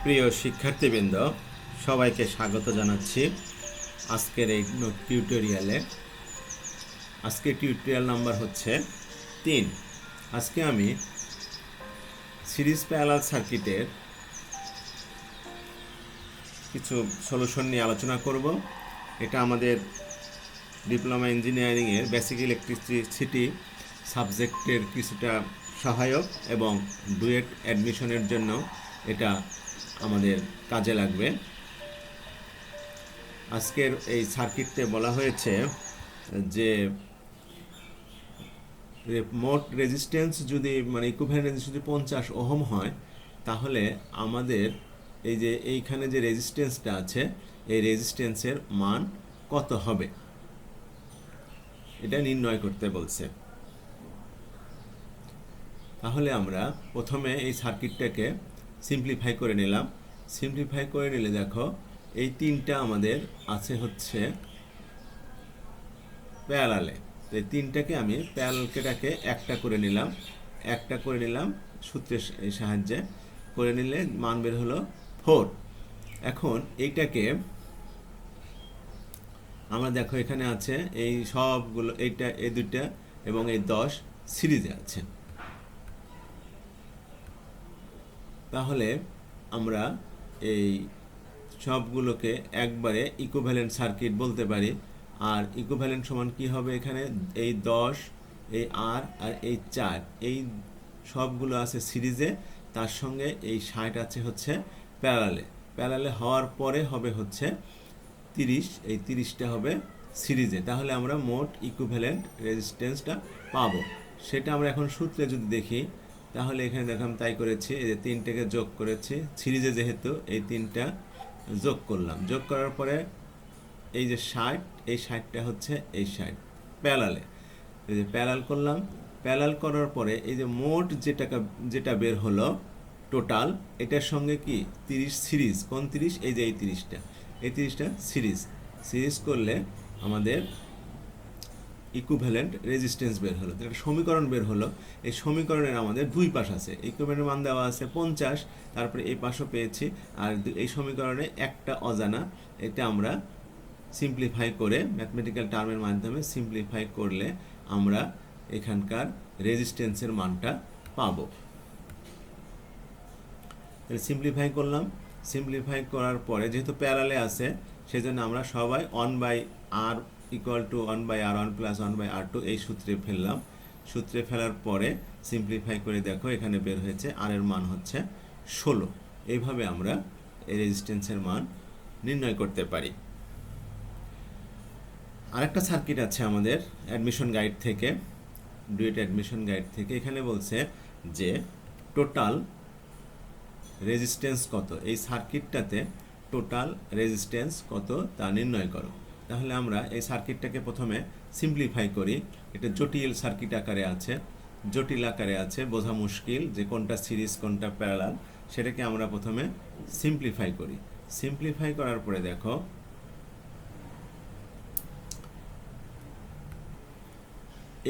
প্রিয় শিক্ষার্থীবৃন্দ, সবাইকে স্বাগত জানাচ্ছি আজকের এই টিউটোরিয়ালে। আজকের টিউটোরিয়াল নাম্বার হচ্ছে 3। আজকে আমি সিরিজ প্যারালাল সার্কিটের কিছু সলিউশন নিয়ে আলোচনা করব। এটা আমাদের ডিপ্লোমা ইঞ্জিনিয়ারিংয়ের বেসিক ইলেকট্রিসিটি সাবজেক্টের কিছুটা সহায়ক এবং ডুয়েট অ্যাডমিশনের জন্য এটা আমাদের কাজে লাগবে। আজকের এই সার্কিটে বলা হয়েছে যে মোট রেজিস্ট্যান্স যদি ইকুইভ্যালেন্ট রেজিস্ট্যান্স যদি 50 ওহম হয়, তাহলে আমাদের এই যে এইখানে যে রেজিস্ট্যান্সটা আছে এই রেজিস্ট্যান্সের মান কত হবে এটা নির্ণয় করতে বলছে। তাহলে আমরা প্রথমে এই সার্কিটটাকে সিম্পলিফাই করে নিলাম। সিম্পলিফাই করে নিলে দেখো এই তিনটা আমাদের আছে হচ্ছে প্যারালালে। তো এই তিনটাকে আমি প্যারালালটাকে একটা করে নিলাম সূত্রের সাহায্যে করে নিলে মান বের হলো 4। এখন এইটাকে আমরা দেখো এখানে আছে এই সবগুলো, এইটা এই দুইটা এবং এই 10 সিরিজে আছে। তাহলে আমরা এই সবগুলোকে একবারে ইকুইভ্যালেন্ট সার্কিট বলতে পারি। আর ইকুইভ্যালেন্ট সমান কি হবে, এখানে এই 10 এই আর এই 4 এই সবগুলো আছে সিরিজে, তার সঙ্গে এই 60 আছে হচ্ছে প্যারালালে হওয়ার পরে হবে হচ্ছে 30, এই 30টা হবে সিরিজে। তাহলে আমরা মোট ইকুইভ্যালেন্ট রেজিস্ট্যান্সটা পাবো। সেটা আমরা এখন সূত্রে যদি দেখি, তাহলে এখানে দেখলাম তাই করেছি, এই যে 3টাকে যোগ করেছি সিরিজে, যেহেতু এই 3টা যোগ করলাম। যোগ করার পরে এই যে 60, এই 60টা হচ্ছে এই 60 প্যারালালে, এই যে প্যারালাল করলাম। প্যারালাল করার পরে এই যে মোট যেটা বের হলো টোটাল, এটার সঙ্গে কি 30 সিরিজ, কোন 30, এই যে এই 30টা সিরিজ করলে আমাদের ইকুইভ্যালেন্ট রেজিস্ট্যান্স বের হলো। একটা সমীকরণ বের হলো। এই সমীকরণের আমাদের দুই পাশ আছে, ইকুইভ্যালেন্টের মান দেওয়া আছে 50, তারপরে এই পাশও পেয়েছি। আর এই সমীকরণে একটা অজানা, এটা আমরা সিম্পলিফাই করে ম্যাথমেটিক্যাল টার্মের মাধ্যমে সিম্পলিফাই করলে আমরা এখানকার রেজিস্ট্যান্সের মানটা পাবো। সিম্পলিফাই করলাম। সিম্পলিফাই করার পরে যেহেতু প্যারালে আছে, সেজন্য আমরা সবাই 1/r equal to 1/r1 plus 1/r2 এই সূত্রে ফেললাম। সূত্রে ফেলার পরে সিম্পলিফাই করে দেখো এখানে বের হয়েছে আর এর মান হচ্ছে 16। এইভাবে আমরা এই রেজিস্ট্যান্সের মান নির্ণয় করতে পারি। আরেকটা সার্কিট আছে আমাদের অ্যাডমিশন গাইড থেকে, ডুয়েট অ্যাডমিশন গাইড থেকে। এখানে বলছে যে টোটাল রেজিস্ট্যান্স কত, এই সার্কিটটাতে টোটাল রেজিস্ট্যান্স কত তা নির্ণয় করো। তাহলে আমরা এই সার্কিটটাকে প্রথমে সিম্পলিফাই করি। এটা জটিল সার্কিট আকারে আছে, জটিল আকারে আছে, বোঝা মুশকিল যে কোনটা সিরিজ কোনটা প্যারালাল। সেটাকে আমরা প্রথমে সিম্পলিফাই করি। সিম্পলিফাই করার পরে দেখো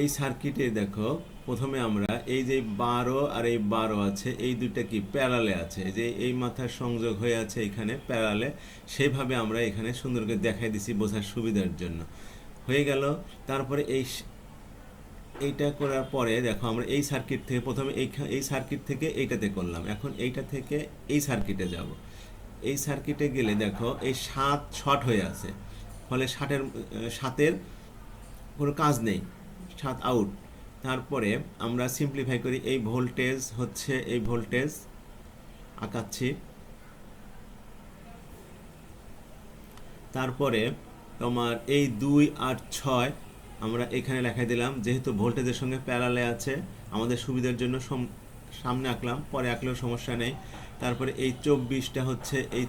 এই সার্কিটে দেখো প্রথমে আমরা এই যে 12 আর এই 12 আছে, এই দুইটা কি প্যারালে আছে, যে এই মাথার সংযোগ হয়ে আছে এখানে প্যারালে। সেইভাবে আমরা এখানে সুন্দর করে দেখাই দিছি বোঝার সুবিধার জন্য, হয়ে গেল। তারপরে এইটা করার পরে দেখো আমরা এই সার্কিট থেকে প্রথমে এই সার্কিট থেকে এইটাতে করলাম। এখন এইটা থেকে এই সার্কিটে যাব। এই সার্কিটে গেলে দেখো এই 7 শর্ট হয়ে আছে, ফলে 7-এর কোনো কাজ নেই, 7 আউট। তারপরে আমরা সিম্পলিফাই করি, এই ভোল্টেজ হচ্ছে এই ভোল্টেজ আঁকাচ্ছি। তারপরে তোমার এই 2 আর 6 আমরা এখানে লেখাই দিলাম, যেহেতু ভোল্টেজের সঙ্গে প্যারালে আছে আমাদের সুবিধার জন্য সামনে আঁকলাম, পরে আঁকলেও সমস্যা নেই। তারপরে এই 24টা হচ্ছে এই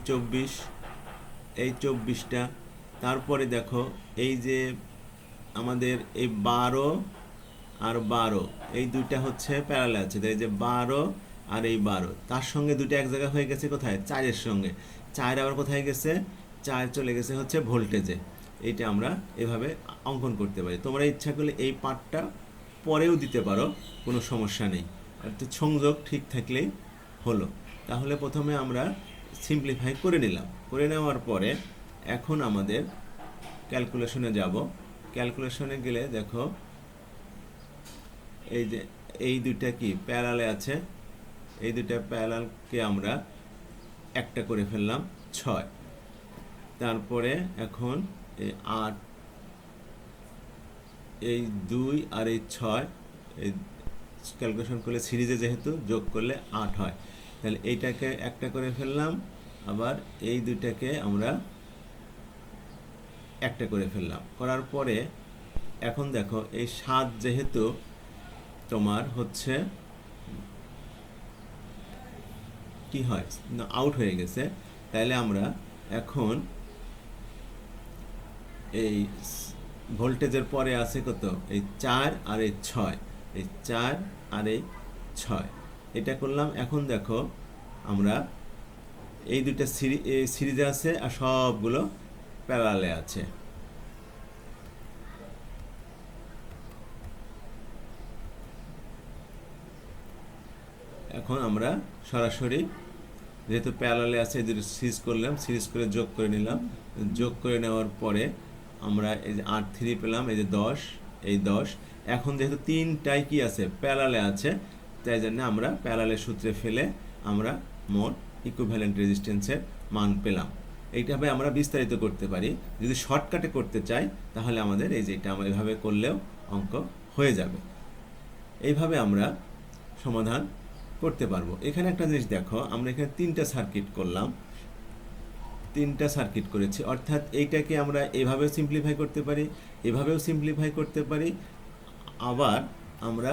24টা। তারপরে দেখো এই যে আমাদের এই 12 আর 12 এই দুইটা হচ্ছে প্যারালাল আছে, এই যে 12 আর এই 12, তার সঙ্গে দুইটা এক জায়গায় হয়ে গেছে কোথায়, 4-এর সঙ্গে। 4 আবার কোথায় গেছে, 4 চলে গেছে হচ্ছে ভোল্টেজে। এইটা আমরা এভাবে অঙ্কন করতে পারি। তোমরা ইচ্ছা করলে এই পার্টটা পরেও দিতে পারো, কোনো সমস্যা নেই, সংযোগ ঠিক থাকলেই হলো। তাহলে প্রথমে আমরা সিম্পলিফাই করে নিলাম। করে নেওয়ার পরে এখন আমাদের ক্যালকুলেশনে যাব। ক্যালকুলেশনে গেলে দেখো এই যে এই দুইটা কি প্যারালে আছে, এই দুইটা প্যারালকে আমরা একটা করে ফেললাম 6। তারপরে এখন এই 8, এই 2 আর এই 6 এই ক্যালকুলেশন করলে সিরিজে যেহেতু যোগ করলে 8 হয়, তাহলে এইটাকে একটা করে ফেললাম, আবার এই দুইটাকে আমরা একটা করে ফেললাম। করার পরে এখন দেখো এই 7 যেহেতু তোমার হচ্ছে কি হয় না আউট হয়ে গেছে, তাইলে আমরা এখন এই ভোল্টেজের পরে আছে কত, এই 4 আর এই 6, এই 4 আর এই 6 এটা করলাম। এখন দেখো আমরা এই দুইটা সিরিজে আছে আর সবগুলো প্যারালালে আছে। এখন আমরা সরাসরি যেহেতু প্যারালালে আছে এই দুটো সিরিজ করলাম, সিরিজ করে যোগ করে নিলাম। যোগ করে নেওয়ার পরে আমরা এই যে 8 3 পেলাম, এই যে 10, এই 10। এখন যেহেতু তিনটাই কি আছে প্যারালালে আছে, তাই জন্য আমরা প্যারালালের সূত্রে ফেলে আমরা মোট ইকুইভ্যালেন্ট রেজিস্ট্যান্সের মান পেলাম। এইভাবে আমরা বিস্তারিত করতে পারি। যদি শর্টকাটে করতে চাই তাহলে আমাদের এই যে এটা আমরা এভাবে করলেও অঙ্ক হয়ে যাবে। এইভাবে আমরা সমাধান করতে পারবো। এখানে একটা জিনিস দেখো, আমরা এখানে 3টা সার্কিট করলাম, 3টা সার্কিট করেছি, অর্থাৎ এইটাকে আমরা এভাবেও সিম্পলিফাই করতে পারি, এভাবেও সিম্পলিফাই করতে পারি, আবার আমরা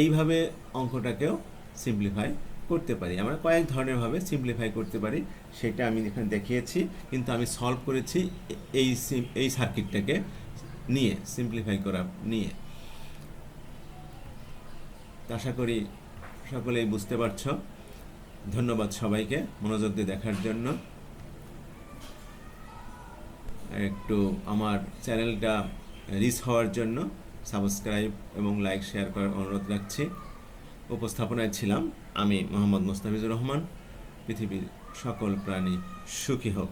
এইভাবে অঙ্কটাকেও সিম্পলিফাই করতে পারি। আমরা কয়েক ধরনের ভাবে সিম্পলিফাই করতে পারি, সেটা আমি এখানে দেখিয়েছি। কিন্তু আমি সলভ করেছি এই সার্কিটটাকে নিয়ে, সিম্পলিফাই করা নিয়ে। আশা করি সকলেই বুঝতে পারছো। ধন্যবাদ সবাইকে মনোযোগ দিয়ে দেখার জন্য। একটু আমার চ্যানেলটা রিচ হওয়ার জন্য সাবস্ক্রাইব এবং লাইক শেয়ার করার অনুরোধ রাখছি। উপস্থাপনায় ছিলাম আমি মোহাম্মদ মোস্তাফিজুর রহমান। পৃথিবীর সকল প্রাণী সুখী হোক।